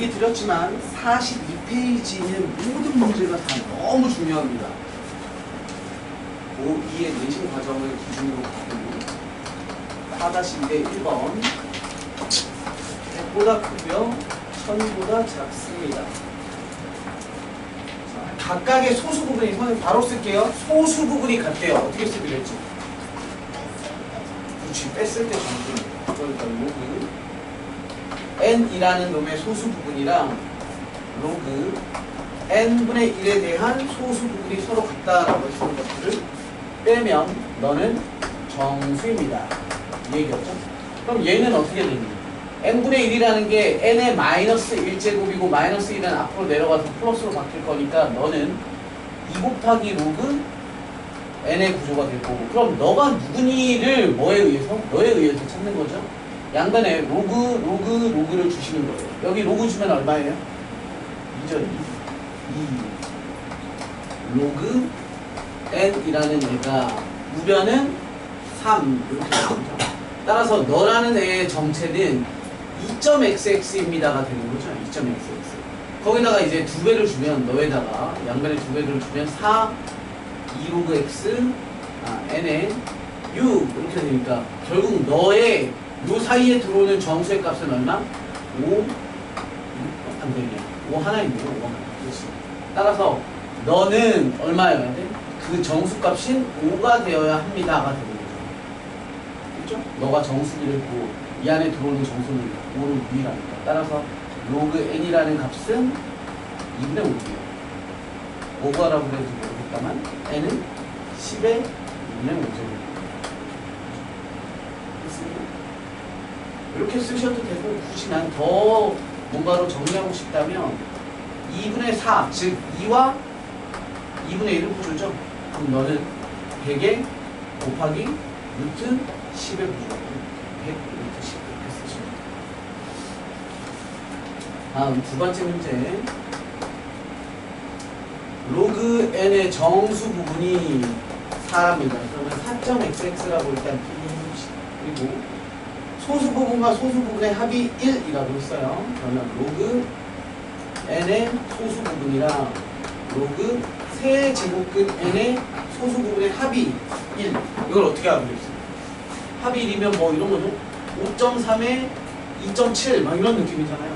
얘기 드렸지만 42페이지는 모든 문제가 다 너무 중요합니다. 고2의 내신 과정을 기준으로 가고 4-2의 1번 100보다 크고요 1000보다 작습니다. 자, 각각의 소수 부분이 선생님 바로 쓸게요. 소수 부분이 같대요. 어떻게 쓰기로 했지? 그렇지, 뺐을 때 정수입니다. 그러니까 로그 n이라는 놈의 소수 부분이랑 로그 n분의 1에 대한 소수 부분이 서로 같다라고 했던 것들을 빼면 너는 정수입니다. 이 얘기였죠? 그럼 얘는 어떻게 되니? n분의 1이라는 게 n의 마이너스 1제곱이고 마이너스 1은 앞으로 내려가서 플러스로 바뀔 거니까 너는 2 곱하기 로그 n의 구조가 될 거고, 그럼 너가 누구니를 뭐에 의해서? 너에 의해서 찾는 거죠. 양변에 로그를 주시는 거예요. 여기 로그 주면 얼마예요? 2죠. 2 로그 n이라는 얘가 우변은 3 이렇게 나오죠. 따라서 너라는 애의 정체는 2.xx입니다가 되는 거죠. 2.xx. 거기다가 이제 2배를 주면 너에다가 양변에 2배를 주면 4 2로그 x n에 6 이렇게 되니까 결국 너의 요 사이에 들어오는 정수의 값은 얼마? 5 안 되냐? 5 하나 있네요. 5 하나. 그렇지. 따라서 너는 얼마여야 돼? 그 정수 값인 5가 되어야 합니다가 되는 거죠. 그렇죠? 너가 정수기를 했고 이 안에 들어오는 정수는 5를 유일하니까. 따라서 로그 n이라는 값은 2분의 5예요. 5가라고 해도 모르겠다만 n은 10의 2분의 5제곱. 이렇게 쓰셔도 되고, 굳이 난 더 뭔가로 정리하고 싶다면 2분의 4, 즉 2와 2분의 1을 구조죠. 그럼 너는 100에 곱하기 루트 10의 구조. 100 루트 10 이렇게 쓰시면 돼요. 다음 두 번째 문제. 로그 n의 정수 부분이 4입니다. 그러면 4.xx라고 일단 그리고 소수 부분과 소수 부분의 합이 1이라고 했어요. 그러면 로그 n의 소수 부분이랑 로그 세제곱근 n의 소수 부분의 합이 1. 이걸 어떻게 하면 되겠어요? 합이 1이면 뭐 이런 거죠? 5.3에 2.7 막 이런 느낌이잖아요.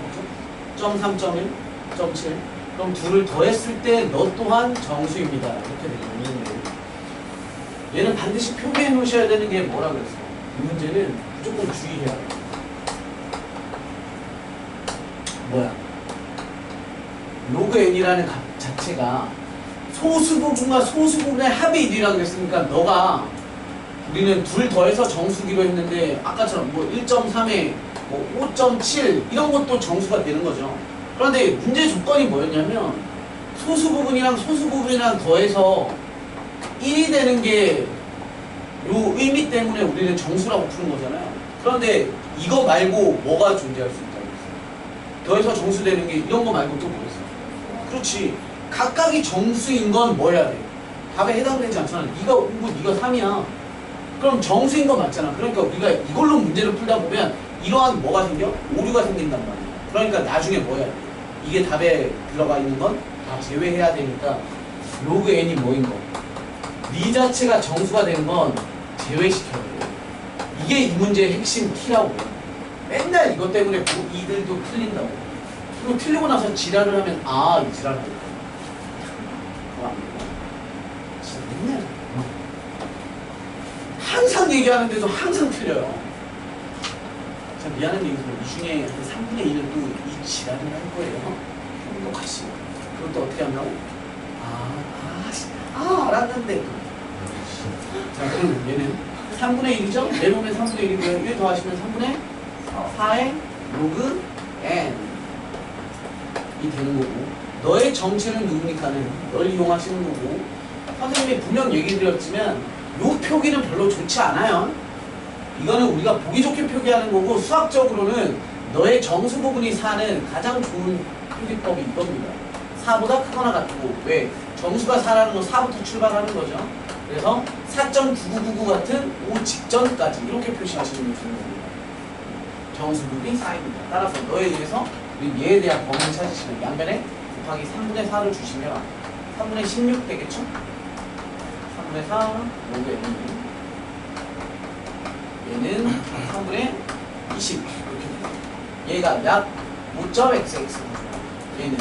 그렇죠? 0.3.1, 0.7. 그럼 둘을 더했을 때 너 또한 정수입니다. 이렇게 되거든요. 얘는 반드시 표기해 놓으셔야 되는 게 뭐라 그랬어요? 이 문제는 무조건 주의해야 돼요. 뭐야? 로그 n이라는 값 자체가 소수 부분과 소수 부분의 합이 1이라고 그랬으니까 너가 우리는 둘 더해서 정수기로 했는데 아까처럼 뭐 1.3에 뭐 5.7 이런 것도 정수가 되는 거죠. 그런데 문제 조건이 뭐였냐면 소수 부분이랑 소수 부분이랑 더해서 1이 되는 게 요 의미 때문에 우리는 정수라고 푸는 거잖아요. 그런데 이거 말고 뭐가 존재할 수 있다고 했어요? 더해서 정수되는 게 이런 거 말고 또 뭐였어요? 그렇지. 각각이 정수인 건 뭐 해야 돼? 답에 해당되지 않잖아. 네가 5고 네가 3이야. 그럼 정수인 거 맞잖아. 그러니까 우리가 이걸로 문제를 풀다 보면 이러한 뭐가 생겨? 오류가 생긴단 말이야. 그러니까 나중에 뭐 해야 돼? 이게 답에 들어가 있는 건 다 제외해야 되니까 로그 n이 뭐인 거? 네 자체가 정수가 되는 건 제외시켜야 돼. 이게 이 문제의 핵심 키라고. 맨날 이것 때문에 이들도 틀린다고. 그리고 틀리고 나서 지랄을 하면 아, 이 지랄을 하니까. 진짜 맨날 항상 얘기하는데도 항상 틀려요. 참 미안한 얘기지만 이 중에 한 3분의 1은 또 이 지랄을 할 거예요. 똑같이. 그럼 또 어떻게 한다고? 알았는데. 자, 그럼 얘는 3분의 1이죠? 내놓으면 3분의 1이고요. 1 더하시면 3분의 4의 로그 n 이 되는 거고, 너의 정체는 누구니까는 널 이용하시는 거고, 선생님이 분명 얘기 드렸지만 요 표기는 별로 좋지 않아요. 이거는 우리가 보기 좋게 표기하는 거고, 수학적으로는 너의 정수 부분이 4는 가장 좋은 표기법이 이겁니다. 4보다 크거나 같고, 왜? 정수가 4라는 건 4부터 출발하는 거죠. 그래서 4.9999 같은 5 직전까지 이렇게 표시하시는 게 좋은 겁니다. 정수 부분이 4입니다. 따라서 너에 의해서 우리 얘에 대한 범위를 찾으시면 양변에 곱하기 3분의 4를 주시면 3분의 16 되겠죠? 3분의 4 로그 얘는 3분의 20 이렇게 돼요. 얘가 약 5.xx 얘는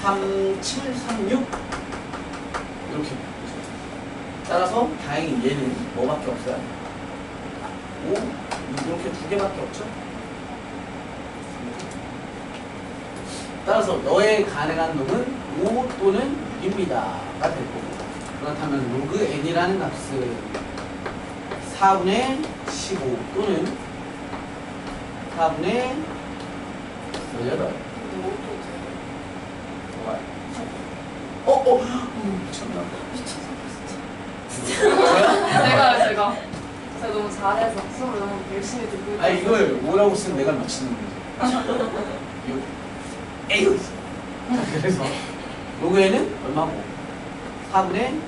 3736 이렇게 돼요. 따라서 다행히 얘는 뭐밖에 없어요? 5 이렇게 두 개밖에 없죠? 따라서 너의 가능한 놈은 5 또는 6입니다가 될 거고 그렇다면 로그 n이라는 값은 4분의 15 또는 4분의 18 미쳤나? 제가 제가 너무 잘해서 수업을 너무 열심히 듣고 있어서. 아 이걸 뭐라고 쓰면 내가 미치는 거지. 에휴. 그래서 로그에는 얼마고? 4분의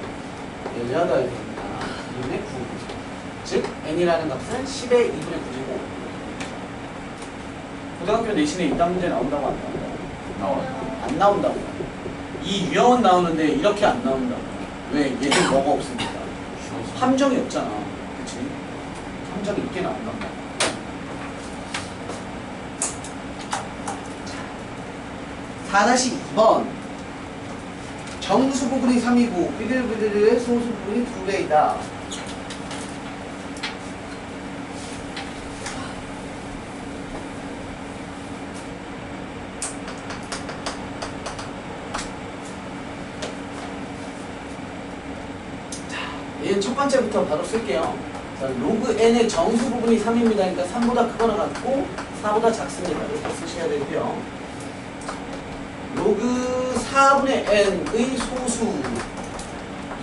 18이 됩니다. 2분의 9. 즉 n이라는 값은 10의 2분의 9이고 고등학교 내신에 이딴 문제 나온다고 안 나온다고? 나와요. 안 나온다고. 이 유형은 나오는데 이렇게 안 나온다고. 왜? 얘는 뭐가 없으니까. 함정이 없잖아. 그치? 함정이 있게 나온단 말이야. 4-2번 정수 부분이 3이고 비들비들의 소수 부분이 2배이다. 얘는 첫 번째부터 바로 쓸게요. 자, 로그 n의 정수 부분이 3입니다. 그러니까 3보다 크거나 같고 4보다 작습니다. 이렇게 쓰셔야 되고요. 로그 4분의 n의 소수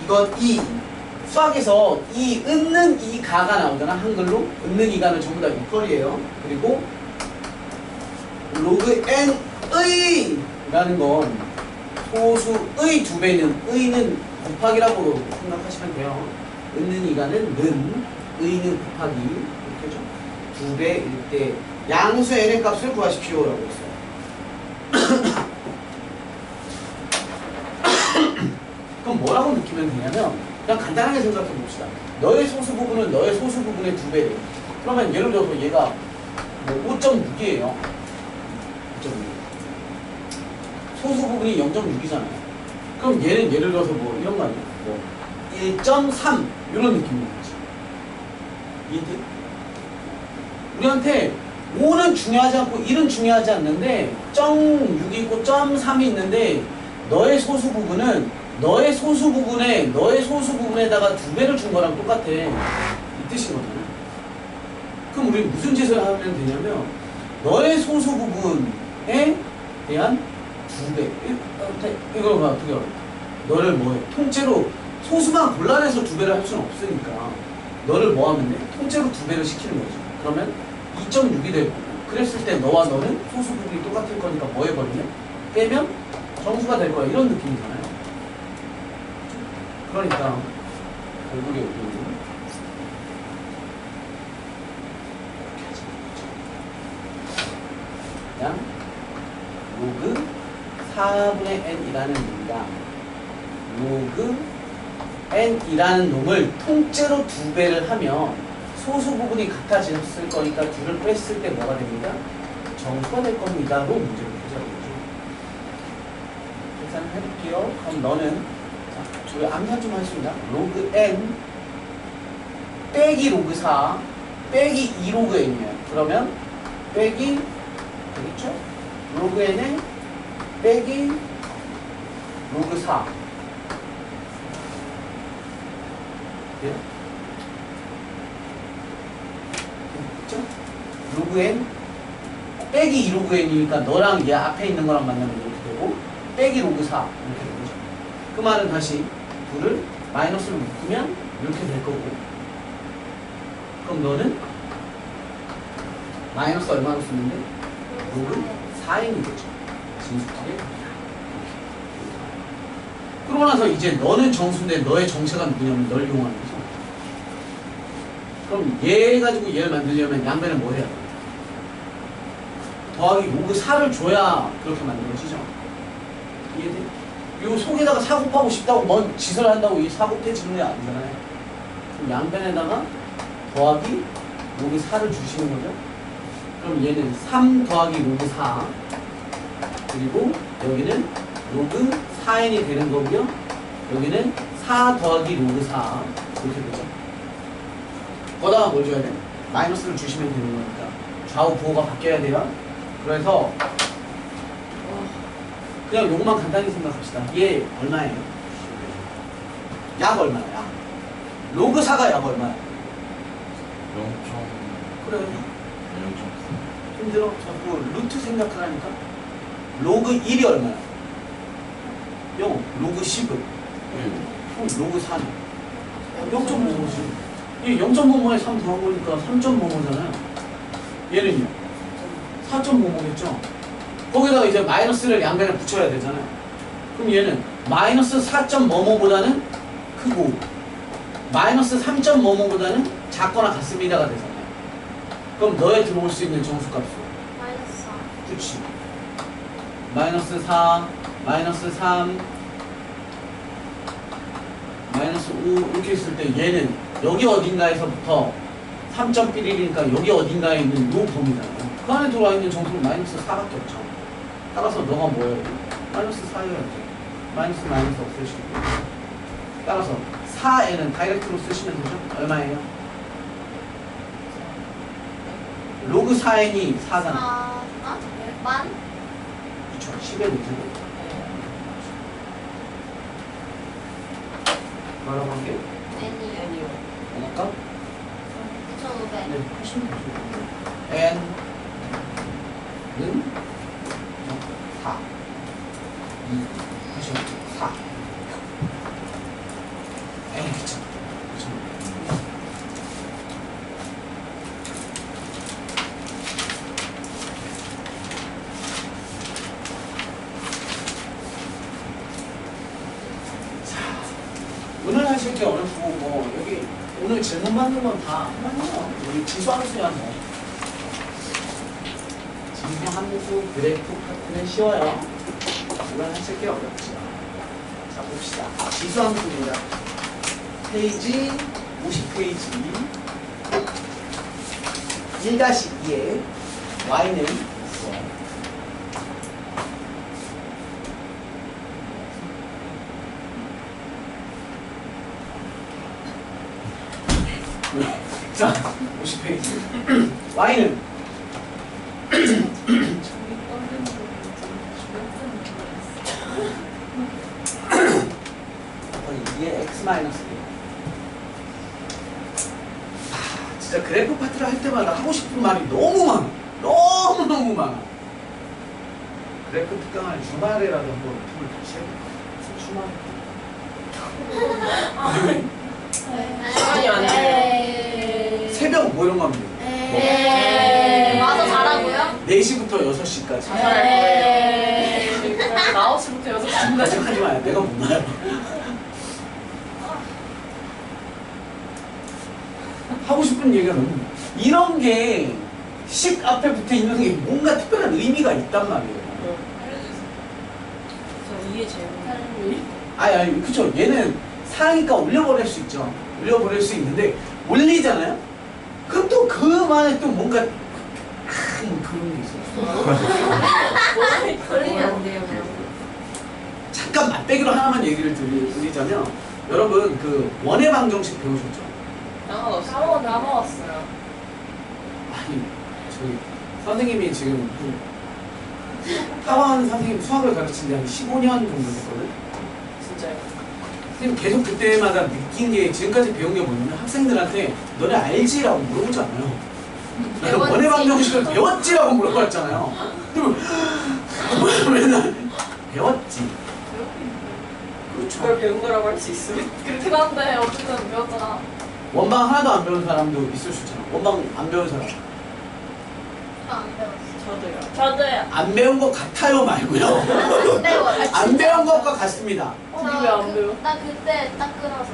이건 2 수학에서 이 은는 2가가 나오잖아. 한글로 은는 2가는 전부 다 밑거리예요. 그리고 로그 n의 라는 건 소수의 2배는 의는 곱하기라고 생각하시면 돼요. 은는 2가는 는 의는 곱하기 이렇게 죠 2배일 때 양수 n의 값을 구하십시오 라고 했어요. 그럼 뭐라고 느끼면 되냐면 그냥 간단하게 생각해 봅시다. 너의 소수 부분은 너의 소수 부분의 2배래요. 그러면 예를 들어서 얘가 뭐 5.6이에요. 5.6. 소수 부분이 0.6이잖아요. 그럼 얘는 예를 들어서 뭐 이런 거 아니에요? 뭐 1.3 이런 느낌인 거지. 이해돼? 우리한테 5는 중요하지 않고 1은 중요하지 않는데 0.6이 있고 0.3이 있는데 너의 소수 부분은 너의 소수 부분에다가 2배를 준 거랑 똑같아. 이 뜻인 거잖아. 그럼 우리 무슨 짓을 하면 되냐면 너의 소수 부분에 대한 2배. 이걸 봐, 어떻게 알아? 너를 뭐해? 통째로 소수만 골라내서 2배를 할 수는 없으니까 너를 뭐 하면 돼? 통째로 2배를 시키는 거죠. 그러면 2.6이 되고 그랬을 때 너와 너는 소수 부분이 똑같을 거니까 뭐 해버리냐? 빼면 정수가 될 거야. 이런 느낌이잖아요. 그러니까 결국에 우리는 이렇게 하자. 그냥 로그 4분의 n이라는 놈이랑 로그 n이라는 놈을 통째로 2배를 하면 소수 부분이 같아졌을 거니까 2를 뺐을 때 뭐가 됩니다? 정수가 될 겁니다로 문제를 풀자고 그러죠. 계산을 해볼게요. 그럼 너는 저희 암산 좀 할 수 있나? 로그 n 빼기 로그 4 빼기 2 로그 n이에요. 그러면 빼기 되겠죠? 로그 n에 빼기 로그 4 돼요? 됐죠? 로그 n 빼기 2 로그 n이니까 너랑 얘 앞에 있는 거랑 만나면 이렇게 되고 빼기 로그 4 이렇게 되는 거죠. 그 말은 다시 2를 마이너스로 묶으면 이렇게 될 거고 그럼 너는 마이너스 얼마로 쓰는데? 로그 4n이 되죠. 진수들의 그러고 나서 이제 너는 정수인데 너의 정체가 누구냐면 널 이용하는 거죠. 그럼 얘 가지고 얘를 만들려면 양변에 뭐 해야 돼? 더하기 로그 4를 줘야 그렇게 만들어지죠. 이해돼? 요 속에다가 4 곱하고 싶다고 뭔 짓을 한다고 이 4 곱해지는 게 아니잖아요. 그럼 양변에다가 더하기 로그 4를 주시는 거죠. 그럼 얘는 3 더하기 로그 4 그리고 여기는 로그 4n이 되는 거고요. 여기는 4 더하기 로그 4 이렇게 되죠. 거다가 뭘 줘야 돼? 마이너스를 주시면 되는 거니까 좌우 부호가 바뀌어야 돼요. 그래서 그냥 요것만 간단히 생각합시다. 얘 얼마예요? 약 얼마야? 약. 로그 4가 약 얼마야? 0. 그래. 0. 힘들어? 자꾸 루트 생각하라니까. 로그 1이 얼마야? 0. 로그 10은? 그럼 로그 4는? 0.55지. 이 0.55에 3 더한 거니까 3.55잖아요. 얘는요? 4.55겠죠? 거기다가 이제 마이너스를 양변에 붙여야 되잖아요. 그럼 얘는 마이너스 4.55보다는 크고 마이너스 3.55보다는 작거나 같습니다가 되잖아요. 그럼 너에 들어올 수 있는 정수값수 마이너스 4. 그치. 마이너스 4, 마이너스 3, 마이너스 5 이렇게 있을 때 얘는 여기 어딘가에서부터 3.11이니까 여기 어딘가에 있는 요 범위잖아요. 그 안에 들어와 있는 정수는 마이너스 4밖에 없죠. 따라서 너가 뭐여야 돼? 마이너스 4여야지. 마이너스 없애시고. 따라서 4에는 다이렉트로 쓰시면 되죠? 얼마예요? 로그 4n이 4잖아. 4만? 그쵸. 10에 되잖아. 뭐라고 할게요? N이요. 할까? 9,500. 네, 하시면 되죠. n은 4. 2. 하시면 4. n 그쵸. 그쵸. 오늘 하실 게 어렵고 뭐 여기 오늘 질문 받는 건 다 한번요. 우리 지수함수야 뭐. 지수함수 그래프 파트는 쉬워요. 오늘 하실 게 어렵죠. 자 봅시다. 지수함수입니다. 페이지 50페이지 1-2에 y는 자, 50페이지. y는 이게 x 마이너스. 진짜 그래프 파트를 할 때마다 하고 싶은 말이 너무 많아. 너무 많아. 그래프 특강할 주말에라도 한번 툴을 다시 해볼까? 주말. 시간이 안 돼요. 새벽 뭐 이런 거 하면 돼. 와서 자라고요? 4시부터 6시까지. 자살할 거예요. 9시부터 6시까지. 나 지금 하지 마요. 내가 못 나요. 하고 싶은 얘기가 너무 많아. 이런 게 식 앞에 붙어 있는 게 뭔가 특별한 의미가 있단 말이에요. 저 이해 제일 아니, 그쵸. 얘는 상이니까 올려버릴 수 있죠. 올려버릴 수 있는데, 올리잖아요? 그럼 또 그만에 또 뭔가, 뭐 그런 게 있어요. 걸리면 안 돼요. 잠깐 맛배기로 하나만 얘기를 드리자면, 여러분, 그, 원의 방정식 배우셨죠? 까먹었어요. 아니, 저희, 선생님이 지금, 타원 선생님 수학을 가르친 지 한 15년 정도 됐거든? 진짜요? 선생님 계속 그때마다 느낀 게 지금까지 배운 게 뭐냐면 학생들한테 너네 알지라고 물어보잖아요. 나는 원의 방정식을 배웠지라고 물어봤잖아요. 그리고 맨날 배웠지. 그걸 그렇죠. 배운 거라고 할 수 있어요? 그렇긴 한데 어쨌든 배웠잖아. 원방 하나도 안 배운 사람도 있을 수 있잖아. 원방 안 배운 사람. 안 배웠어. 저도요. 안 배운 것 같아요 말고요. 안 배워. 안 배운 것과 같습니다. 우리 왜 안 배워? 나 그때 딱 끊어서.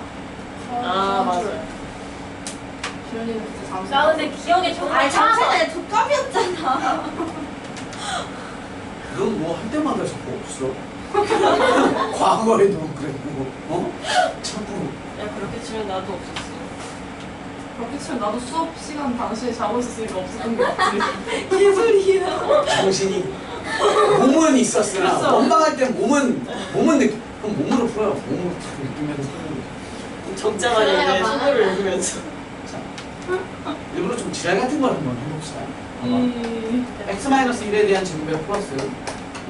아 맞아요. 나 근데 기억이 정말 아니 잠시만에 독감이었잖아. 그건 뭐 할 때마다 자꾸 없어. 과거에도 그랬고, 자꾸. 야 그렇게 치면 나도 없었어. 그렇게 치면 나도 수업 시간 당시에 자고 있었으니까 없었던 거 같지. 개소리야. 정신이 몸은 있었으나 그렇죠. 원방할 때 몸은 느끼. 그럼 몸으로 풀어요. 몸으로 딱 느끼면서. 적자만이 내 속을 읽으면서. 자, 일부러 좀 지랄 같은 걸 한번 해봅시다. x-1에 대한 제곱의 플러스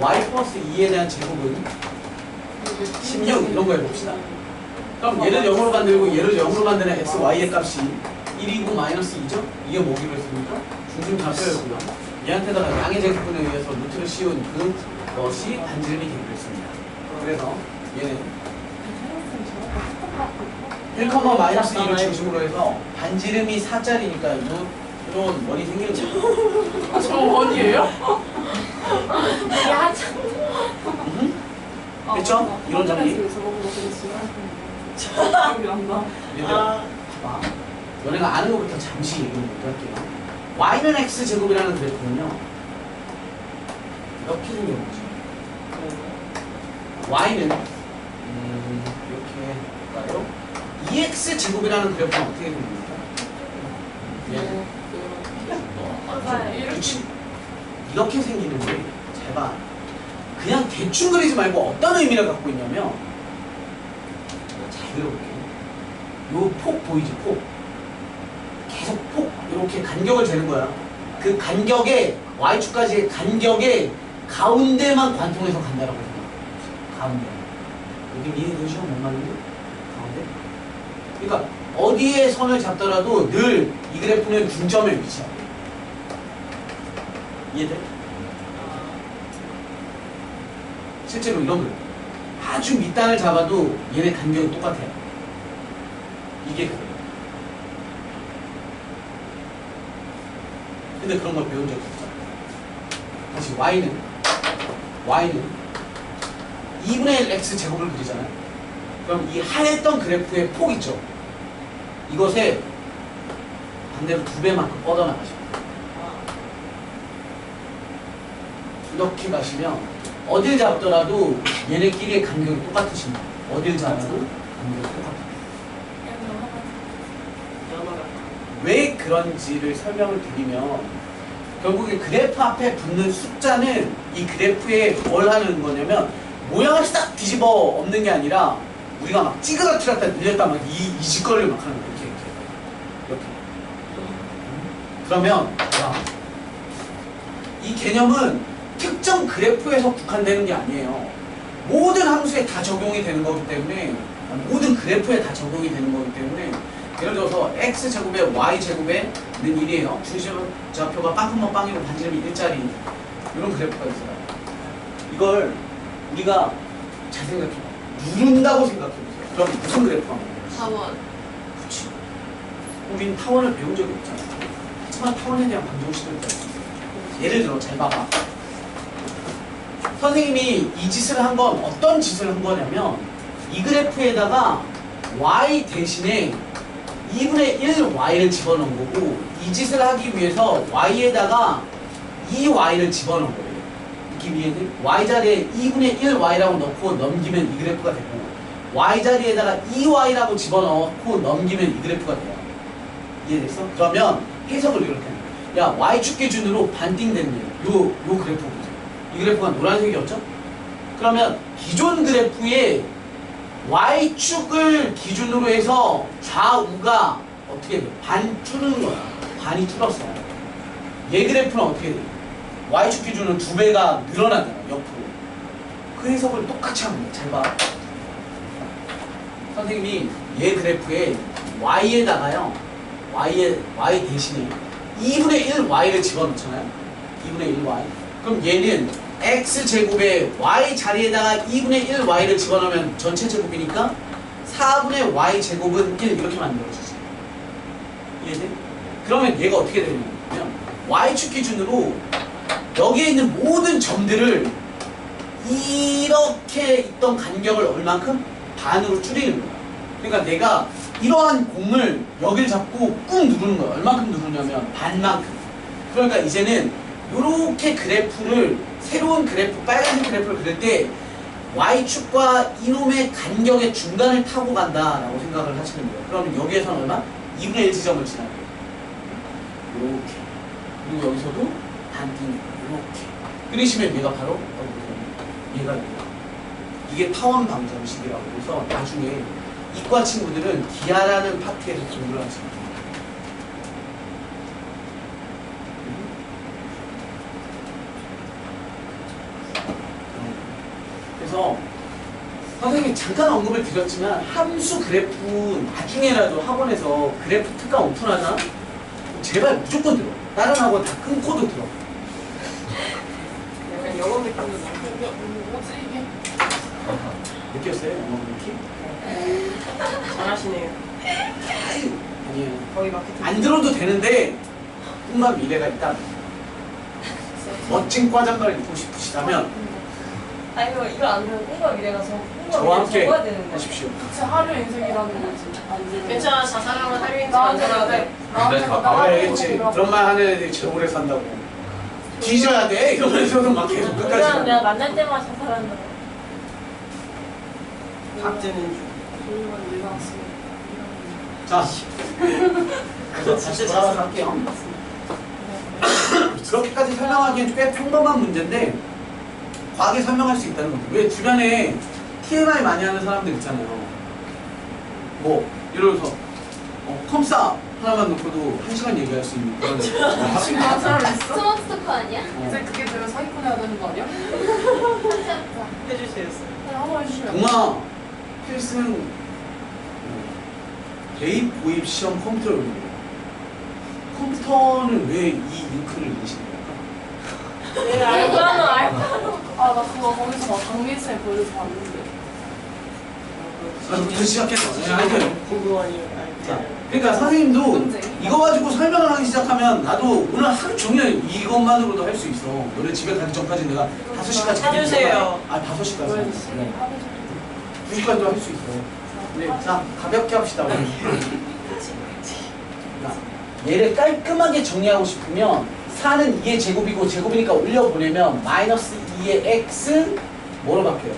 y 플러스 2에 대한 제곱은 16 이런 거 해봅시다. 그럼 얘를 0으로 만들고 얘를 0으로 만드는 x, y의 값이 1이고 마이너스 2죠? 이게 뭐기로 했습니까? 중심 좌표였고요. 얘한테다가 양의 제곱분에 의해서 루트를 씌운 그것이 반지름이 되기로 했습니다. 그래서 얘는 1, 마이너스 2를 중심으로 해서 반지름이 4짜리니까 이런 원이 생기는 거죠. 저 원이에요? 야, 참. 됐죠? 이런 정리. 저런 거 되게 싫어하는 기억이 난다. 얘들아, 봐봐. 너네가 아는 것부터 잠시 얘기를 할게요. y는 x제곱이라는 그래프는요. 이렇게 생긴 거죠. y는 이렇게 볼까요? 2x제곱이라는 그래프는 어떻게 생깁니까? 얘는 맞아요. 그렇지. 이렇게 생기는데 잘 봐. 그냥 대충 그리지 말고 어떤 의미를 갖고 있냐면 잘 그려볼게요. 요 폭 보이지? 폭. 계속 폭 이렇게 간격을 재는 거야. 그 간격에 y축까지의 간격에 가운데만 관통해서 간다라고 생각해. 가운데. 여기 니네 시험 못 맞는데? 가운데? 그러니까 어디에 선을 잡더라도 늘 이 그래프는 중점에 위치하고. 이해돼? 실제로 이런 거 아주 밑단을 잡아도 얘네 간격이 똑같아요. 이게 그래요. 근데 그런 걸 배운 적이 없죠. 다시 y는 2분의 1 x 제곱을 그리잖아요. 그럼 이 하였던 그래프의 폭 있죠. 이것에 반대로 2배만큼 뻗어나가십니다. 이렇게 가시면 어딜 잡더라도 얘네끼리의 간격이 똑같으십니다. 어딜 잡아도 간격이 똑같아요. 왜 그런지를 설명을 드리면 결국에 그래프 앞에 붙는 숫자는 이 그래프에 뭘 하는 거냐면 모양을 싹 뒤집어 엎는 게 아니라 우리가 막 찌그러뜨렸다 늘렸다 막 이 짓거리를 막 하는 거예요. 이렇게. 그러면 자, 이 개념은 특정 그래프에서 국한되는 게 아니에요. 모든 함수에 다 적용이 되는 거기 때문에 모든 그래프에 다 적용이 되는 거기 때문에 예를 들어서 x제곱에 y제곱에는 1이에요. 중심 좌표가 빵꾸만 빵이고 반지름이 1짜리 이런 그래프가 있어요. 이걸 우리가 잘 생각해봐. 누른다고 생각해보세요. 그럼 무슨 그래프가 나와요? 사원. 그렇지. 우린 타원을 배운 적이 없잖아. 하지만 타원에 대한 방정식을 배웠어. 예를 들어 잘 봐봐. 선생님이 이 짓을 한 건 어떤 짓을 한 거냐면 이 그래프에다가 y 대신에 2분의 1 y를 집어넣은 거고 이 짓을 하기 위해서 y에다가 2y를 집어넣은 거예요. 느낌 이해돼? y 자리에 2분의 1 y라고 넣고 넘기면 이 그래프가 되고 y 자리에다가 2y라고 집어넣고 넘기면 이 그래프가 돼요. 이해됐어? 그러면 해석을 이렇게 해요. 야 y축 기준으로 반띵된 요 그래프 보세요. 이 그래프가 노란색이었죠? 그러면 기존 그래프에 y축을 기준으로 해서 좌우가 어떻게 돼? 반 줄은 거야. 반이 줄었어요. 얘 그래프는 어떻게 돼? y축 기준은 2배가 늘어나잖아. 옆으로. 그 해석을 똑같이 하면 돼. 잘 봐. 선생님이 얘 그래프에 y에다가요. y 대신에 2분의 1 y를 집어넣잖아요. 2분의 1 y. 그럼 얘는 x제곱에 y 자리에다가 2분의 1 y를 집어넣으면 전체 제곱이니까 4분의 y제곱은 1 이렇게 만들어지지. 이해돼? 그러면 얘가 어떻게 되냐면 y축 기준으로 여기에 있는 모든 점들을 이렇게 있던 간격을 얼만큼? 반으로 줄이는 거야. 그러니까 내가 이러한 공을 여기를 잡고 꾹 누르는 거야. 얼만큼 누르냐면 반만큼. 그러니까 이제는 요렇게 그래프를 새로운 그래프 빨간색 그래프를 그릴 때 y축과 이놈의 간격의 중간을 타고 간다라고 생각을 하시면 돼요. 그러면 여기에서는 얼마? 2분의 1 지점을 지나게 돼요. 요렇게. 그리고 여기서도 반띵 이렇게 그리시면 얘가 바로 얘가 이게 타원 방정식이라고 해서 나중에 이과 친구들은 기하라는 파트에서 공부를 하시면 돼요. 그래서 선생님이 잠깐 언급을 드렸지만 함수 그래프 나중에라도 학원에서 그래프 특강 오픈하잖아? 제발 무조건 들어. 다른 학원 다 끊고도 들어. 약간 영어 느낌도 나고. 뭐지 이게? 느꼈어요? 영어 느낌? 잘하시네요. 아니에요. 거의 마케팅. 안 들어도 되는데 꿈만 미래가 있다. 멋진 과장가를 입고 싶으시다면 아니 이거 안 되면 꿈과 미래가 저와 함께 적어야 되는데. 하십시오. 그치 하루 인생이라는 거지. 안 되면. 괜찮아 자살하면 하루 인생 나한테 만들어야 그래. 돼. 나한테 다 봐봐 알겠지. 그런 말 하는 애들이 제일 오래 산다고. 뒤져야 돼. 이러면서도 막 계속 끝까지. 그냥 가는 내가 거야. 만날 때마다 자살한다. 박제는 중. 조용한 일어났으면. 자, 그래서 다시 돌아가서 할게요. 그렇게까지 설명하기엔 꽤 평범한 문제인데 과하게 설명할 수 있다는 거죠. 왜 주변에 TMI 많이 하는 사람들 있잖아요. 뭐 예를 들어서 컴싸 하나만 놓고도 1시간 얘기할 수 있는 그런 지금 그런 사람 있어? 스마트 토크 아니야? 이제 그게 되면 사기꾼 해야 되는 거 아니야? 해주세요. 그냥 한번 해주시면. 동아 필승 대입 고입 시험 컴퓨터를 보내요. 컴퓨터는 왜 이 링크를 내시는 걸까? 알바는 알바. 아, 나 그거 거기서 막 강민쌤 보여줘서 봤는데. 아, 시작했어. 네, 알겠어요. 궁금하니. 자, 그러니까 선생님도 문제. 이거 가지고 설명을 하기 시작하면 나도 오늘 하루 종일 이것만으로도 할 수 있어. 너네 집에 가기 전까지 내가 5시까지 사주세요. 아, 5시까지. 왜 네. 시간이 하루 종일. 2시까지도 할 수 있어. 네, 자, 가볍게 합시다. 우리. 자, 얘를 깔끔하게 정리하고 싶으면 4는 2의 제곱이고 제곱이니까 올려보내면 마이너스 2의 x 뭐로 바뀌어요?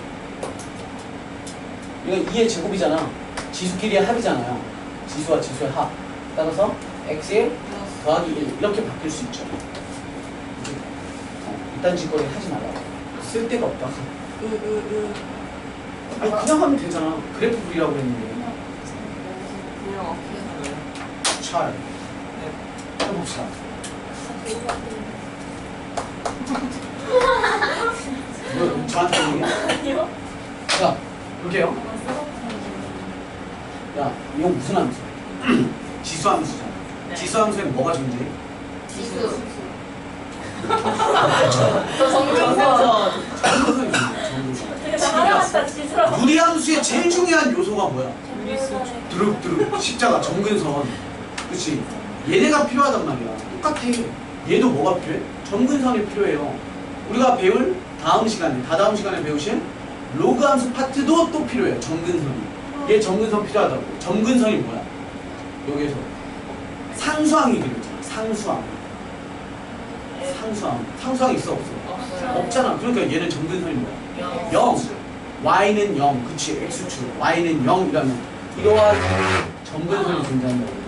이거 2의 제곱이잖아. 지수끼리의 합이잖아요. 지수와 지수의 합. 따라서 x에 더하기 1 이렇게 바뀔 수 있죠. 이딴 짓거리 하지 말라고. 쓸데가 없다. 아니 그냥 하면 되잖아. 그래프 그리라고 했는데. 그냥 잘 해봅시다. 뭐 저한테 얘기해? 자, 볼게요. 야, 이거 무슨 함수? 지수 함수잖아. 네. 지수 함수에는 뭐가 존재해? 지수. 저 정근선. 정근선이 존재해. 정근선. 하나같다 지수라고. 무리함수의 제일 중요한 요소가 뭐야? 미수. 드륵드륵 십자가 정근선. 그치? 얘네가 필요하단 말이야. 똑같아. 얘도 뭐가 필요해? 정근선이 필요해요. 우리가 배울 다음 시간에, 다다음 시간에 배우신 로그 함수 파트도 또 필요해요. 정근선이. 얘 정근선 필요하다고. 정근선이 뭐야? 여기에서 상수항이 그렸잖아. 상수항. 상수항. 상수항 있어 없어? 없잖아. 그러니까 얘는 정근선이 뭐야? 0. y는 0. 그치? x축. y는 0이라면 이러한 정근선이 존재한다고.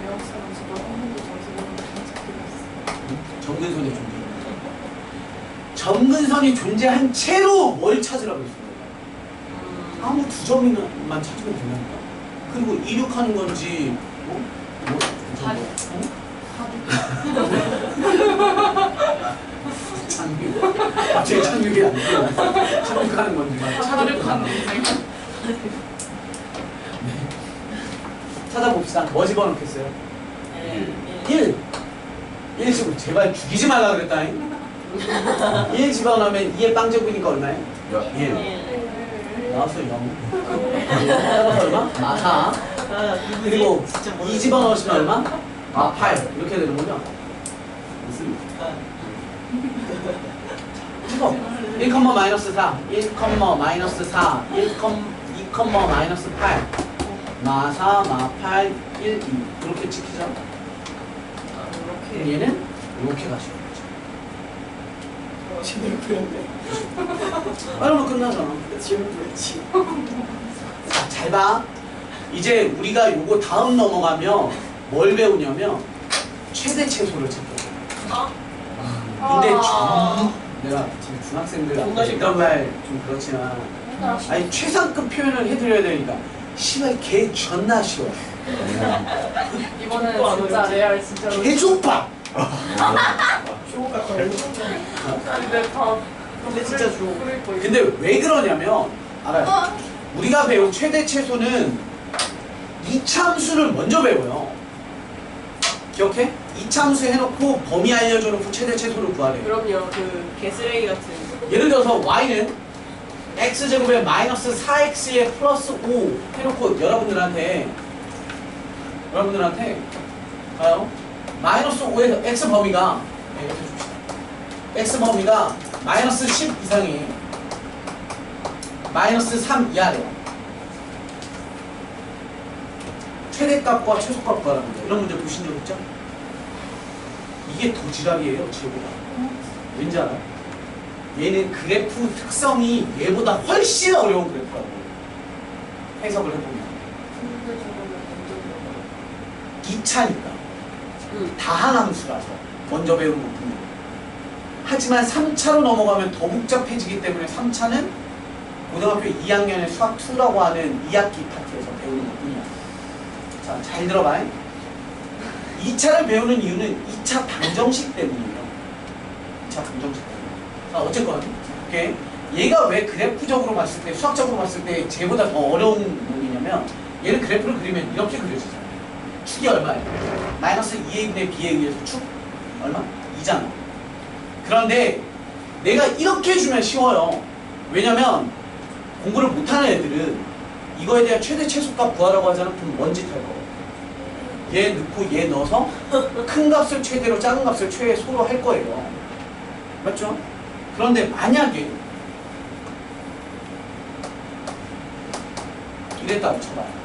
정근선이 존재. 정근선이 존재한 채로 뭘 찾으라고 했어요? 아무 두 점만 찾으면 된다니까. 그리고 이륙하는 건지 뭐 착륙. 갑자기 착륙이 아니고 착륙하는 건지만 사륙하는 인생. 찾아봅시다. 뭐 집어넣겠어요? 1. 1 집어 제발 죽이지 말라 그랬다잉. 1 집어넣으면 2의 빵제곱이니까 얼마예요? 1. 나왔어 0. 따라서 얼마? 아 4. 그리고 2 집어넣으시면 얼마? 아 8. 이렇게 되는 거죠? 무슨 1, 마이너스 4, 1, 마이너스 4, 1, 2, 마이너스 8 마 4, 마 8, 1, 2 그렇게 찍히죠? 그럼 얘는 이렇게 가시는 거죠. 제대로 보였네. 말하면 끝나잖아. 제대로 보였지. 자, 잘 봐. 이제 우리가 요거 다음 넘어가면 뭘 배우냐면 최대 최소를 찾게. 근데 내가 지금 중학생들한테 이런 말 좀 그렇지만 아니 최상급 표현을 해드려야 되니까 씨발 개 존나 쉬워. 이번에는 또안 진짜 어렵지? 레알 진짜로. 개족밥. 쇼가 걸려. 근데 다. 근데 진짜 좋아. 근데 왜 그러냐면 알아요. 우리가 배운 최대 최소는 이차함수를 먼저 배워요. 기억해? 이차함수 해놓고 범위 알려줘놓고 최대 최소를 구하래요. 그럼요. 그 개쓰레기 같은. 예를 들어서 y는 x제곱에 마이너스 4x에 플러스 5 해놓고 여러분들한테 봐요. 마이너스 5에서 x 범위가 네, 이렇게 줍시다. x 범위가 마이너스 10 이상이 마이너스 3 이하래요. 최대값과 최소값 구하라는 거예요. 이런 문제 보신 적 있죠? 이게 더 지랄이에요, 쟤보다. 왠지 알아요? 얘는 그래프 특성이 얘보다 훨씬 어려운 그래프라고 해석을 해보면 2차니까 다항함수라서 먼저 배우는 거군요. 하지만 3차로 넘어가면 더 복잡해지기 때문에 3차는 고등학교 2학년의 수학 2라고 하는 2학기 파트에서 배우는 거군요. 자, 잘 들어봐. 2차를 배우는 이유는 2차 방정식 때문이에요. 2차 방정식 때문에. 자, 어쨌건 오케이. 얘가 왜 그래프적으로 봤을 때, 수학적으로 봤을 때 쟤보다 더 어려운 놈이냐면 얘는 그래프를 그리면 이렇게 그려지잖아요. 축이 얼마예요? 마이너스 2a분의 b에 의해서 축 얼마? 2잖아. 그런데 내가 이렇게 해주면 쉬워요. 왜냐면 공부를 못하는 애들은 이거에 대한 최대 최소값 구하라고 하잖아. 그럼 뭔짓 할 거? 얘 넣고 얘 넣어서 큰 값을 최대로 작은 값을 최소로 할 거예요. 맞죠? 그런데 만약에 이랬다 쳐봐요.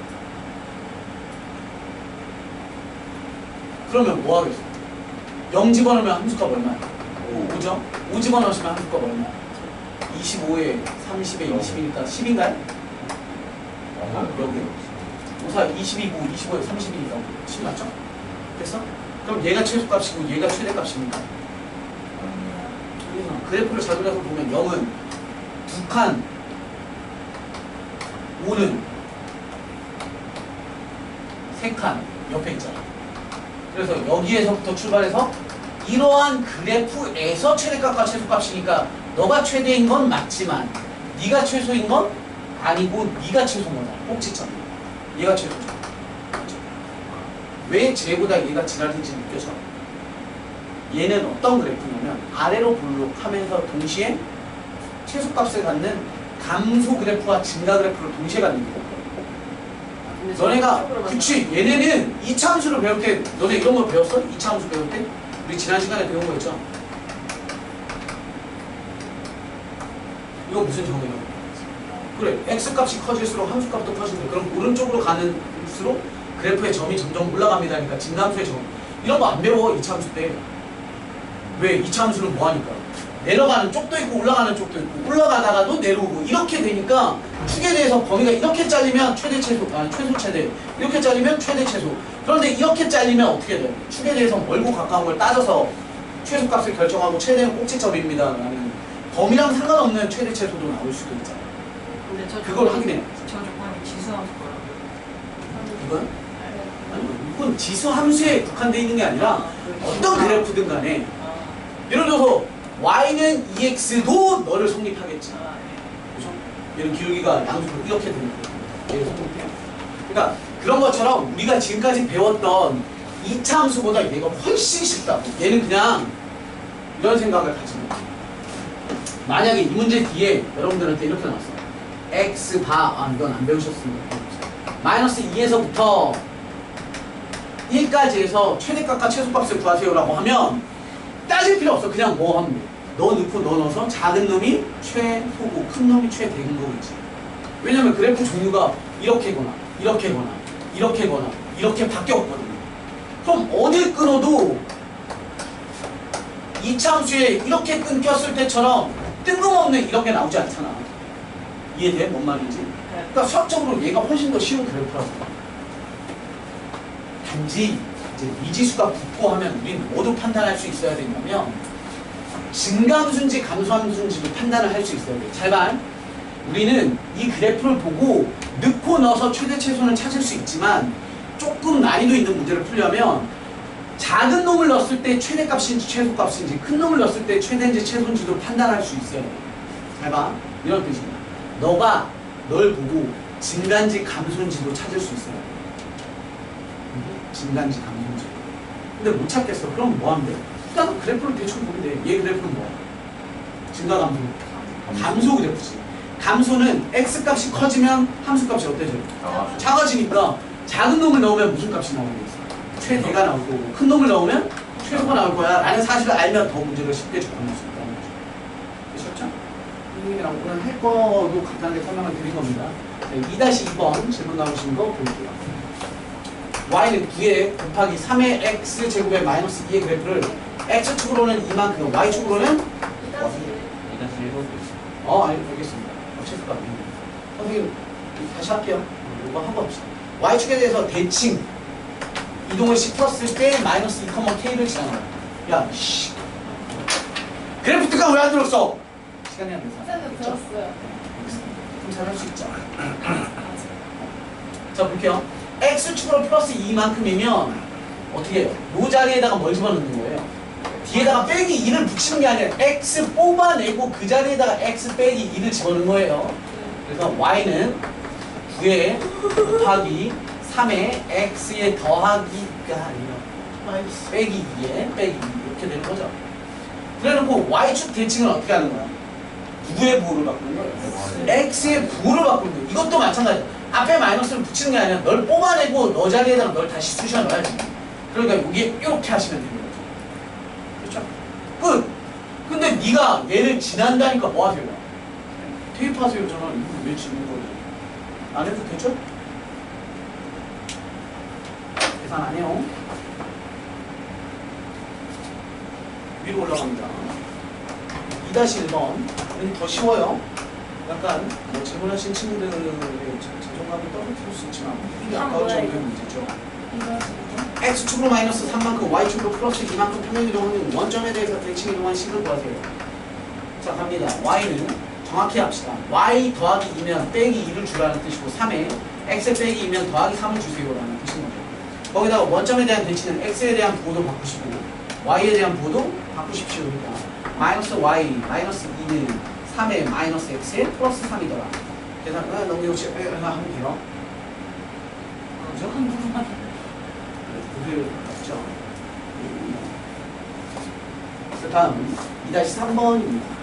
그러면 뭐 하겠어? 0 집어넣으면 함수값 얼마야? 5죠? 5 집어넣으시면 함수값 얼마야? 25에 30에 20이니까 10인가요? 여기 5사 22고 25에 30이니까 10 맞죠? 됐어? 그럼 얘가 최소값이고 얘가 최대값이니까 그래프를 잘 그려서 보면 0은 2칸 5는 3칸 옆에 있잖아. 그래서 여기에서부터 출발해서 이러한 그래프에서 최대값과 최소값이니까 너가 최대인 건 맞지만 네가 최소인 건 아니고 네가 최소인 거다. 꼭지점. 얘가 최소죠. 그렇죠? 왜 쟤보다 얘가 지랄인지 느껴져? 얘는 어떤 그래프냐면 아래로 볼록하면서 동시에 최소값을 갖는 감소 그래프와 증가 그래프를 동시에 갖는 거예요. 너네가 그치 얘네는 이차함수를 배울 때 너네 이런 거 배웠어? 이차함수 배울 때? 우리 지난 시간에 배운 거 있죠? 이거 무슨 정의야? 그래 x값이 커질수록 함수값도 커진대. 그럼 오른쪽으로 가는수록 그래프의 점이 점점 올라갑니다. 그러니까 진감수의 점 이런 거 안 배워 이차함수 때. 왜? 이차함수는 뭐하니까 내려가는 쪽도 있고 올라가는 쪽도 있고 올라가다가도 내려오고 이렇게 되니까 축에 대해서 범위가 이렇게 잘리면 최대 최소 최소 최대 이렇게 잘리면 최대 최소. 그런데 이렇게 잘리면 어떻게 돼요? 축에 대해서 멀고 가까운 걸 따져서 최소값을 결정하고 최대는 꼭지점입니다 라는 범위랑 상관없는 최대 최소도 나올 수도 있잖아요. 근데 저 그걸 확인해요. 저 조건이 지수함수 거라고요. 이건? 아니 이건 지수 함수에 국한되어 있는 게 아니라 어떤 그래프든 간에 예를 들어서 y는 ex도 너를 성립하겠지. 그죠? 얘는 기울기가 양수로 이렇게 되는 거예요. 얘를 성립해요. 그러니까 그런 것처럼 우리가 지금까지 배웠던 2차 함수보다 얘가 훨씬 쉽다고. 얘는 그냥 이런 생각을 가지는 거예요. 만약에 이 문제 뒤에 여러분들한테 이렇게 나왔어. x 바, 이건 안 배우셨습니다. 마이너스 2에서부터 1까지 해서 최대값과 최소값을 구하세요라고 하면 따질 필요 없어. 그냥 뭐 하면 돼. 너 넣고 너 넣어서 작은 놈이 최소고 큰 놈이 최대인 거겠지. 왜냐면 그래프 종류가 이렇게거나 이렇게거나 이렇게거나 이렇게 바뀌었거든요. 그럼 어딜 끊어도 이차함수에 이렇게 끊겼을 때처럼 뜬금없는 이런 게 나오지 않잖아. 이해돼? 뭔 말인지? 그러니까 수학적으로 얘가 훨씬 더 쉬운 그래프라고. 단지 이제 미지수가 붙고 하면 우리는 뭐도 판단할 수 있어야 되냐면 증감수인지 감소함수인지도 판단을 할 수 있어야 돼. 잘 봐. 우리는 이 그래프를 보고 넣고 넣어서 최대 최소는 찾을 수 있지만 조금 난이도 있는 문제를 풀려면 작은 놈을 넣었을 때 최대값인지 최소값인지 큰 놈을 넣었을 때 최대인지 최소인지도 판단할 수 있어요. 잘 봐. 이런 뜻이야. 너가 널 보고 증가인지 감소인지도 찾을 수 있어요. 증가인지 감소인지. 근데 못 찾겠어. 그럼 뭐 하면 돼? 일단 그래프를 대충 보면 돼. 얘 그래프는 뭐야? 증가 감소. 감소 그래프지. 감소는 x값이 커지면 함수값이 어때져? 작아지니까 작은 놈을 넣으면 무슨 값이 나오겠어? 최대가 나올 거고 큰 놈을 넣으면 최소가 나올 거야 라는 사실을 알면 더 문제를 쉽게 접근할 수 있다는 거죠. 되셨죠? 선생님이랑 오늘 할 거도 간단하게 설명을 드린 겁니다. 2-2번 질문 나오신 거 볼게요. y는 9에 곱하기 3의 x제곱의 마이너스 2의 그래프를 x축으로는 이만큼, y축으로는 알겠습니다. 어쨌든 선생님 다시 할게요. 이거 한 번 합시다. y축에 대해서 대칭 이동을 시켰을 때 마이너스 2,k를 지나가요. 야, 씨. 그래프 특강 왜 안 들었어? 시간이 안 돼서. 선생님 들었어요. 그럼 잘할 수 있죠. 자, 볼게요. x축으로 플러스 2만큼이면 어떻게 해요? 요 자리에다가 뭘 집어넣는 거예요? 뒤에다가 빼기 2를 붙이는 게 아니라 x 뽑아내고 그 자리에다가 x 빼기 2를 집어넣는 거예요. 그래서 y는 9에 곱하기 3의 x에 더하기가 아니라 빼기 2에 빼기 2 이렇게 되는 거죠. 그래놓고 y축 대칭은 어떻게 하는 거야? 누구의 부호를 바꾸는 거예요? x의 부호를 바꾸는 거예요. 이것도 마찬가지야. 앞에 마이너스를 붙이는 게 아니라 널 뽑아내고 너 자리에다가 널 다시 쑤셔 넣어야지. 그러니까 여기에 이렇게 하시면 되는 거죠. 그렇죠? 끝! 근데 네가 얘를 지난다니까 뭐 하세요? 대입하세요. 저는 이거 왜 지는 거예요? 안 해도 되죠? 계산 안 해요. 위로 올라갑니다. 2-1번은 더 쉬워요. 약간 뭐 질문하신 친구들의 자존감이 떨어질 수 있지만 이게 아까운 정도의 문제죠. x축으로 마이너스 3만큼 y축으로 플러스 2만큼 평행이동하는 원점에 대해서 대칭 이동한 식을 구하세요. 자 갑니다. y는 정확히 합시다. y 더하기 2면 빼기 2를 주라는 뜻이고 3에 x 빼기 2면 더하기 3을 주세요라는 뜻인 거죠. 거기다가 원점에 대한 대칭은 x에 대한 부호도 바꾸시고 y에 대한 부호도 바꾸십시오. 그러니까 마이너스 y 마이너스 2는 3에 마이너스 x에 플러스 3이더라. 계산 넘겨오시 하면 돼요. 그죠? 그게 맞죠? 그 다음 2-3번입니다.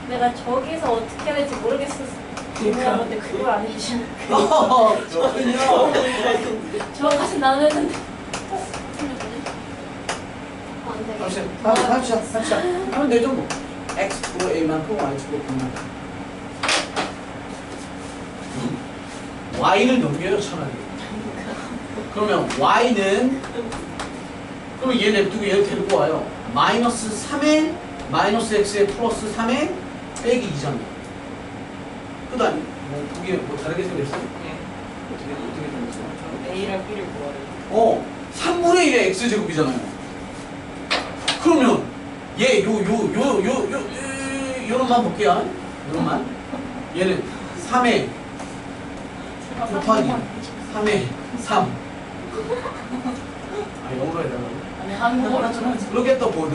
내가 저기서 어떻게 해야 될지 모르겠었어. 그러니까. 근데 그걸 안 해주시는. 그렇군요. 저까지 나눴는데. 합시다. 하면 되죠 뭐. x축으로 a만큼 y축으로 b만큼. y를 넘겨요 차라리. 그러면 y는 그럼 얘 냅두고 얘를 데리고 와요. 마이너스 3에 마이너스 x에 플러스 3에 빼기 2잖아. 끝 아니? 뭐 그게 뭐 다르게 생겼어? 어떻게 생겼어? A랑 B를 구하래. 3분의 1의 x제곱이잖아요. 그러면 얘 요런만 볼게요. 요런만. 얘는 3에 곱하기 3에 3. 아 영어로 해야 되나? 아니 한국어로 좀 하지. Look at the board.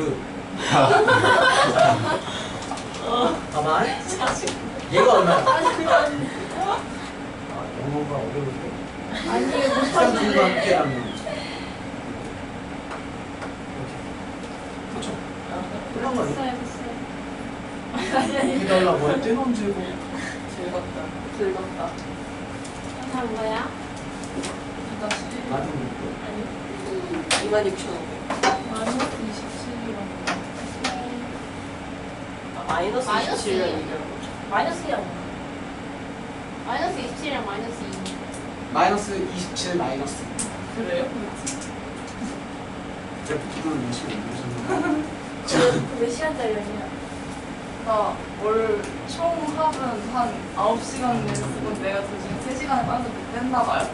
가만. 얘가 얼마야? 영어가 어려운데. 아니, 곱하기 둘과 함께라면. 그렇죠. 그런 거 아니야? 됐어요. 여기다 올라 뭐야? 떼놓은 제곱. 즐겁다. 즐겁다. 한 거야? 나도 모르고. 26,500. 마이너스 27이랑 마이너스 마이너스 27을 이. 얘기하는 거죠. 마이너스야. 마이너스 27이랑 마이너스 2. 마이너스 27 마이너스. 그래요? 그래프는 열심히 공부하셨는데. 몇 시간짜리였냐? 나월 총 합은 한 9시간 쓰고 내가 도중에 3시간을 빠져서 뺐나봐요.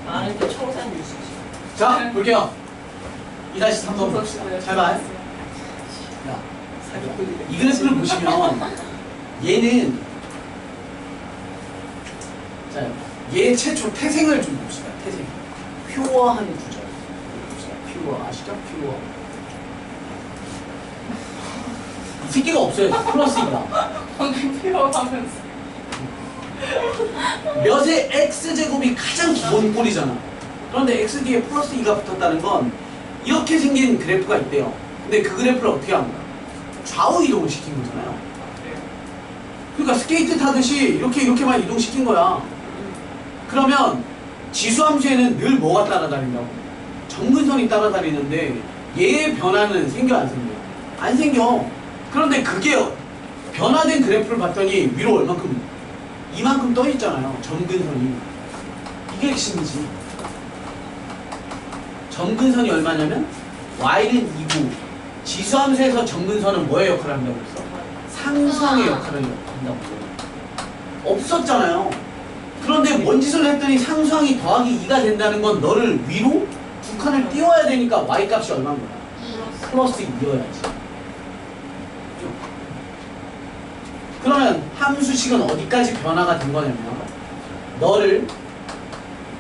아, 이렇게 청산 뉴스지. 자, 볼게요. 2-3번 봅시다. 잘 봐. 야, 이 그래프를 보시면 얘는 자, 얘 최초 태생을 좀 봅시다. 태생. 퓨어한 구조. 봅시다. 퓨어 아시죠? 퓨어. 이 새끼가 없어요. 플러스이다. 방금 필요하면서. 몇의 x제곱이 가장 기본 꼴이잖아. 그런데 x 뒤에 플러스 2가 붙었다는 건 이렇게 생긴 그래프가 있대요. 근데 그 그래프를 어떻게 합니까? 좌우 이동을 시킨 거잖아요. 그러니까 스케이트 타듯이 이렇게만 이동시킨 거야. 그러면 지수함수에는 늘 뭐가 따라다닌다고? 정근선이 따라다니는데 얘의 변화는 생겨 안 생겨? 안 생겨. 그런데 그게 변화된 그래프를 봤더니 위로 얼만큼? 이만큼 떠 있잖아요. 점근선이. 이게 핵심이지. 점근선이 얼마냐면 y는 2고 지수함수에서 점근선은 뭐의 역할을 한다고 했어? 상수항의 역할을 한다고 했어. 없었잖아요. 그런데 뭔 짓을 했더니 상수항이 더하기 2가 된다는 건 너를 위로 두 칸을 띄워야 되니까 y 값이 얼마인 거야? 플러스 2여야지. 그러면 함수식은 어디까지 변화가 된 거냐면 너를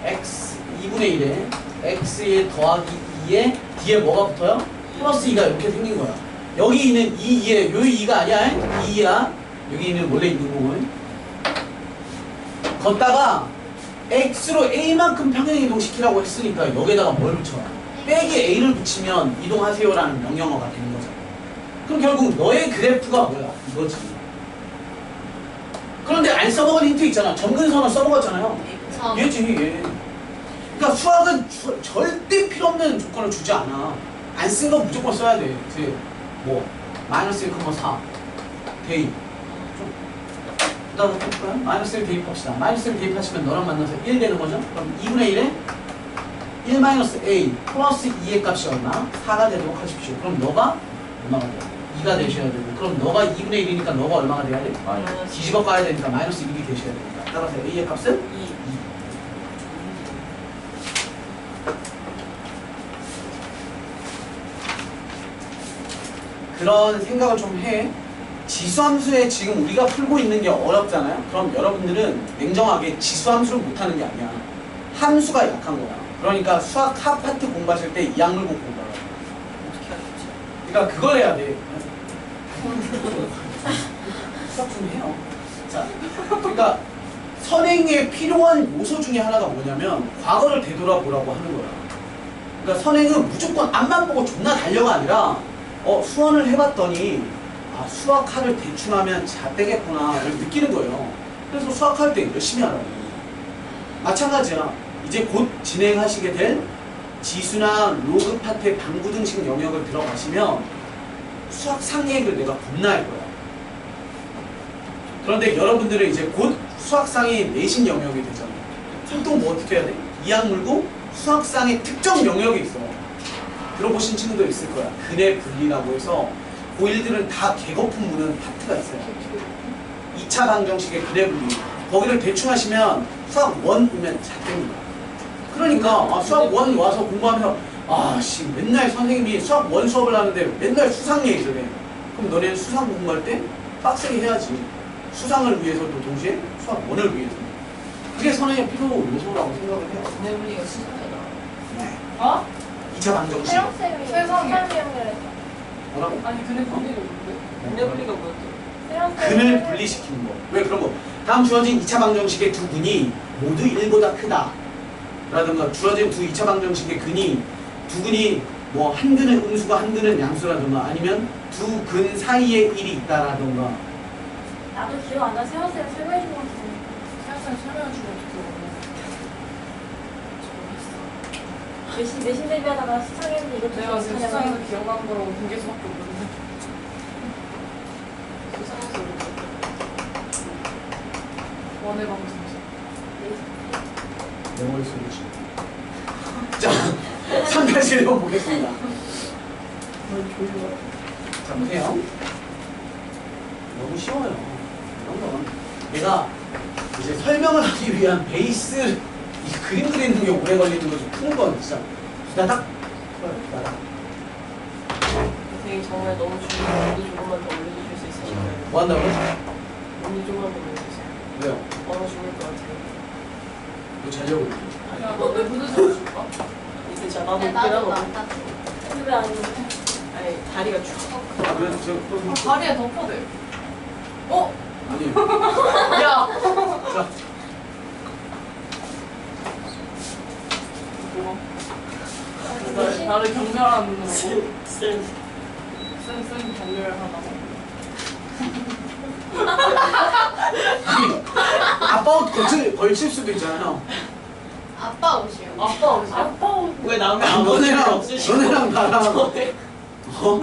x 2분의 1에 x에 더하기 2에 뒤에 뭐가 붙어요? 플러스 2가 이렇게 생긴 거야. 여기 있는 2에 요 2가 아니야. 2야. 여기 있는 원래 있는 공은 걷다가 x로 a만큼 평행 이동시키라고 했으니까 여기에다가 뭘 붙여? 빼기 a를 붙이면 이동하세요라는 명령어가 되는 거잖아. 그럼 결국 너의 그래프가 뭐야? 이거지. 그런데 안 써먹은 힌트 있잖아. 점근선을 써먹었잖아요. 얘지 얘. 그러니까 수학은 절대 필요 없는 조건을 주지 않아. 안 쓴 거 무조건 써야 돼. 뭐 마이너스 1,4 대입. 그다음에 볼까요? 마이너스 1 대입합시다. 마이너스 1 대입하시면 너랑 만나서 1 되는 거죠? 그럼 2분의 1에 1 마이너스 a 플러스 2의 값이 얼마? 4가 되도록 하십시오. 그럼 너가 얼마가 돼요? 2가 되셔야 되고. 그럼 너가 2분의 1이니까 너가 얼마가 돼야 돼? 뒤집어 가야 되니까 마이너스 1이 되셔야 됩니다. 따라서 a의 값은 2. 그런 생각을 좀 해. 지수함수에 지금 우리가 풀고 있는 게 어렵잖아요. 그럼 여러분들은 냉정하게 지수함수를 못하는 게 아니야. 함수가 약한 거야. 그러니까 수학 하 파트 공부하실 때 이악 물고 공부하라. 어떻게 하겠지? 그러니까 그걸 해야 돼. 수학 좀 해요. 자, 그러니까 선행에 필요한 요소 중에 하나가 뭐냐면 과거를 되돌아보라고 하는 거야. 그러니까 선행은 무조건 앞만 보고 존나 달려가 아니라 수원을 해봤더니 아, 수학하를 대충 하면 잘 되겠구나 이렇게 느끼는 거예요. 그래서 수학할 때 열심히 하라고. 마찬가지야. 이제 곧 진행하시게 될 지수나 로그 파트의 방구등식 영역을 들어가시면 수학 상얘기를 내가 겁나 할 거야. 그런데 여러분들은 이제 곧 수학상의 내신 영역이 되잖아요. 그럼 또 뭐 어떻게 해야 돼? 이악 물고 수학상의 특정 영역이 있어. 들어보신 친구도 있을 거야. 근의 분리라고 해서 고1들은 다 개거품 무는 파트가 있어요. 2차 방정식의 근의 분리. 거기를 대충 하시면 수학 1 오면 잘 됩니다. 그러니까 수학 1 와서 공부하면 아씨 맨날 선생님이 수학 1 수업을 하는데 맨날 수상 얘기를 해. 그럼 너네는 수상 공부할 때 빡세게 해야지. 수상을 위해서도 동시에 수학 1을 위해서. 그게 선행의 필요 요소라고 생각을 해요. 근데 우리가 수상이다. 네. 어? 2차 방정식. 세영쌤이 세상에. 연결했다. 뭐라고? 아니 근데 분리가 뭔데? 근데 우리가 뭐였죠? 근을 분리시키는 거. 왜 그런 거? 다음 주어진 2차 방정식의 두 근이 모두 1보다 크다. 라든가 주어진 두 2차 방정식의 근이 두 근이 뭐 한 근은 음수가 한 근은 양수라든가 아니면 두 근 사이에 1이 있다라든가 나도 기억 안 나. 세영쌤 설명해준 것 같은데. 학생 설명해 주면 어떻게 내신 대비하다가 수상했는데 이것도 내가 지금 찾아봐. 수상에서 기억나는 거라고 공개수밖에 없는데 수상한 소리. 원의 방송사 내 머릿속이지. 자, 3가지를 해보겠습니다. 자, 보세요. 너무 쉬워요. 이런 건 내가 이제 설명을 하기 위한 베이스, 이 그림 그리는 게 오래 걸리는 거지. 푸는 건 진짜 두다닥. 두다닥. 선생님 정말 너무 중요한 문제 조금만 더 올려주실 수 있으신가요? 뭐 한다고요? 문제 조금만 더 올려주세요. 왜요? 얼어 죽을 것 같아요. 뭐 자려고. 야 너 내 무드 좀 줄까? 이제 자 나도 야, 웃긴 나도 하거든. 나. 왜안 돼? 아니 다리가 쭉. 아, 그래? 저, 다리에 덮어대 어? 아니. 야! 자, 뭐가? 나를 경멸하는 눈으로 쌤. 쌤 경멸하다고 아니, 아빠 옷 걸칠 수도 있잖아요. 아빠 옷이요. 아빠 옷이야? 아빠 옷. 왜 남의 아, 아버지가 없으시고? 너네랑 나랑. 저네. 어?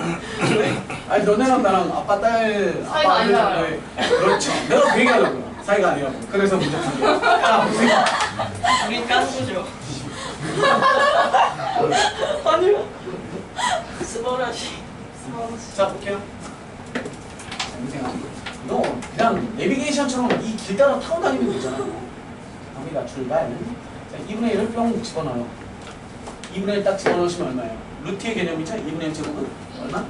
아니 너네랑 나랑 아빠 딸 사이가 아빠 아니잖아요. 그렇죠. 내가 그 얘기하려고요. 사이가 아니라고. 그래서 문제 풀게요. 자 보세요. 우린 깐부죠. 아니요. 스버라시. 자 볼게요. 보세요. 너 그냥 내비게이션처럼 이 길 따라 타고 다니면 되잖아요. 갑니다. 출발. 자 2분의 1을 뿅 집어넣어요. 2분의 1 딱 집어넣으시면 얼마예요? 루트의 개념이죠? 2분의 1 제곱은 얼마?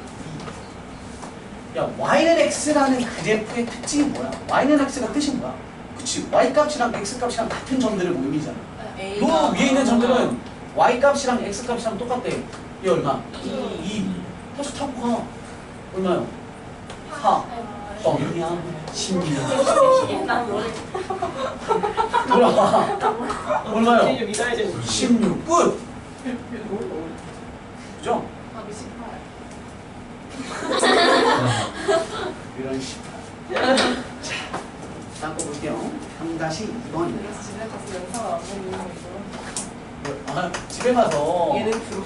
2. 야, y는 x라는 그래프의 특징이 뭐야? y는 x가 뜻이 뭐야? 그치, y 값이랑 x 값이랑 같은 점들의 모임이잖아. 요 위에 있는 점들은 y 값이랑 x 값이랑 똑같대. 이 얼마? 2. 계속 타고 가. 얼마요? 4. 뻥이야. 16. 난 머리. 돌아와. 얼마요? 미사이즈. 16. 끝! 그죠? 답이 18 이런 식으로. 자, 다음 거 볼게요. 3-2번. 그래서 집에 가서 영상을 안 보는 이유가 아, 집에 가서 예능 프로.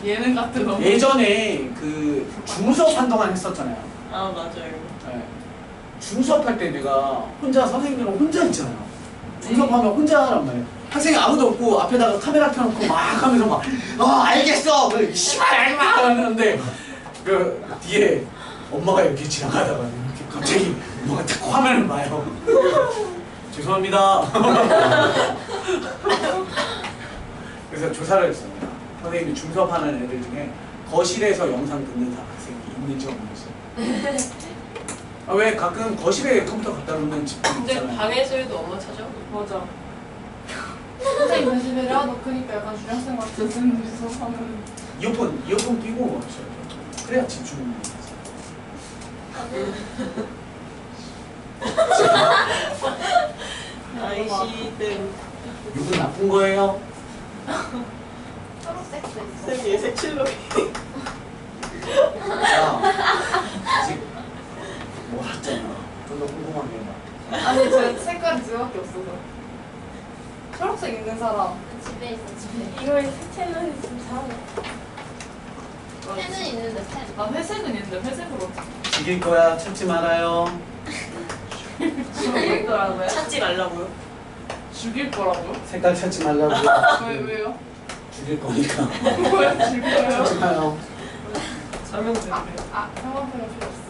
예능 같은 거 예전에 그 중수업 한동안 했었잖아요. 아 맞아요. 네. 중수업 할 때 내가 혼자 선생님이랑 혼자 있잖아요. 중수업 하면 혼자 하란 말이에요. 학생이 아무도 없고 앞에다가 카메라 켜놓고 막 하면서 막 알겠어! 그래, 씨발 알지마! 하는데 그 뒤에 엄마가 이렇게 지나가다가 이렇게 갑자기 뭐가 딱 화면을 봐요. 죄송합니다. 그래서 조사를 했습니다. 선생님이 중수업하는 애들 중에 거실에서 영상 듣는 학생이 있는지 없는지. 아, 왜 가끔 거실에 컴퓨터 갖다 놓는 집들 근데 있잖아요. 방에서 해도 엄마 찾아오고. 맞아 선생님 대신에 하도 크니까 약간 주량생 같은 쌤들이 수업하면 이어폰 끼고 하셔야죠. 그래야 집중이 아이시댐. 욕은 나쁜 거예요. 초록색도 있어. 쌤 예색 칠로. 자, 아직 뭐 했잖아. 좀 더 궁금하게 해봐. 아니 제 색깔이 두 개밖에 없어서 초록색 있는 사람 집에 있어 집에. 이걸 색채는 좀 사네. 펜은 있는데 펜. 나 회색은 있는데 회색으로 어떻게 죽일 거야. 찾지 말아요. 죽일 거라고요? 찾지 말라고요. 죽일 거라고요? 색깔 찾지 말라고. 왜요? 죽일 거니까. 왜 죽일 거예요? 찾지 마요. 설명드릴게요. 형한테는 필요 없어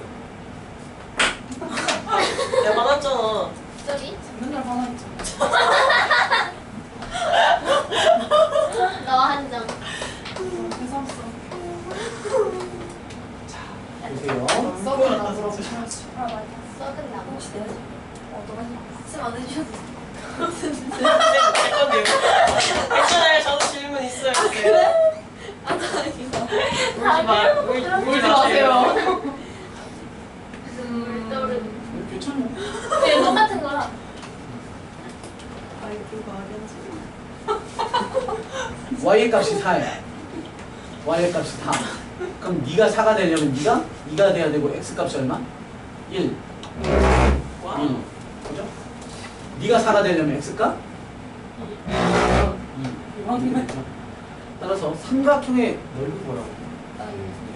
야 화났잖아. 저기 맨날 화나있죠 너 한 장. 세상서 보세요. 썩은 나무라고 쳐야지 아 맞아. 썩은 나무. 혹시 내가 너가 말씀 안 해주셔도 제 건데요. 괜찮아요. 저도 질문 있어요. 그래? 울지 마. 울지 마세요 떠오르는. 괜찮아요. 네, 똑같은 거라. 아이고 말이지. y의 값이 4야. y의 값이 4. 그럼 네가 4가 되려면 네가 돼야 되고 x 값이 얼마? 1. 와. 1. 그죠? 네가 4가 되려면 x가 이왕이면. 따라서 삼각형의 넓이 뭐라고?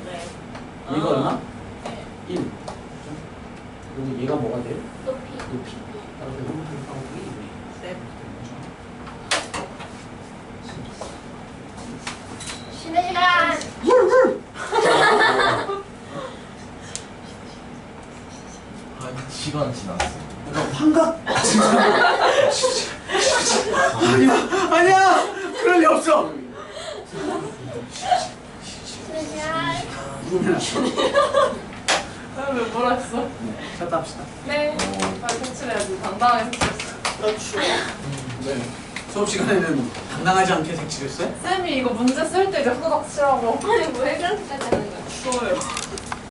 네. 얘가 아. 얼마? 1. 그리고 얘가 뭐가 돼요? 높이. 높이. 따라서 이만큼 하고 1. 네. 쉬는 시간. 아, 시간 지났어. 그러니까 환각. 아니야. 그럴 리 없어. 쉬는 시간. 왜 뭐라 했어? 셨다 합시다. 네. 빨리 색칠해야지. 당당하게 색칠했어. 나 추워. 네. 수업 시간에는 당당하지 않게 색칠했어요? 쌤이 이거 문제 쓸 때 이제 후다닥 칠하고. 아니 왜 그렇게까지 하는 거야? 추워요.